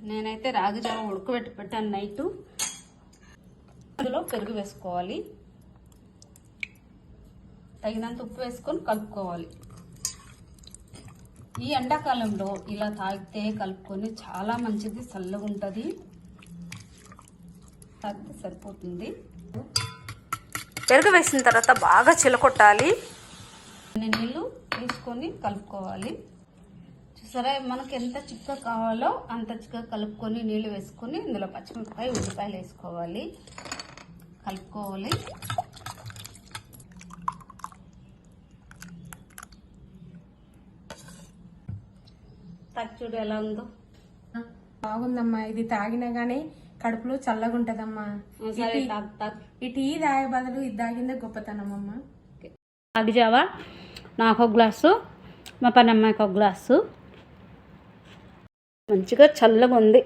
నేనైతే రాగి జావ ఉడకబెట్టి పెట్టాను నైట్. అందులో పెరుగు వేసుకోవాలి, తగినంత ఉప్పు వేసుకొని కలుపుకోవాలి. ఈ ఎండాకాలంలో ఇలా తాగితే కలుపుకొని చాలా మంచిది, చల్లగా ఉంటుంది, తాగితే సరిపోతుంది. పెరుగు వేసిన తర్వాత బాగా చిలకొట్టాలి. నీళ్ళు తీసుకొని కలుపుకోవాలి. సరే, మనకు ఎంత చిక్కగా కావాలో అంత చిక్కగా కలుపుకొని నీళ్ళు వేసుకొని ఇందులో పచ్చిమిరపకాయ ఉల్లిపాయలు వేసుకోవాలి, కలుపుకోవాలి. చూడు ఎలా ఉందో. బాగుందమ్మా. ఇది తాగినా గానీ కడుపులో చల్లగా ఉంటదమ్మా. ఈ టీ తాగే బదులు ఇది తాగిందే గొప్పతనం అమ్మా. రాగి జావా నాకు ఒక గ్లాసు, మా పని అమ్మాయికి ఒక గ్లాసు. మంచిగా చల్లగా ఉంది.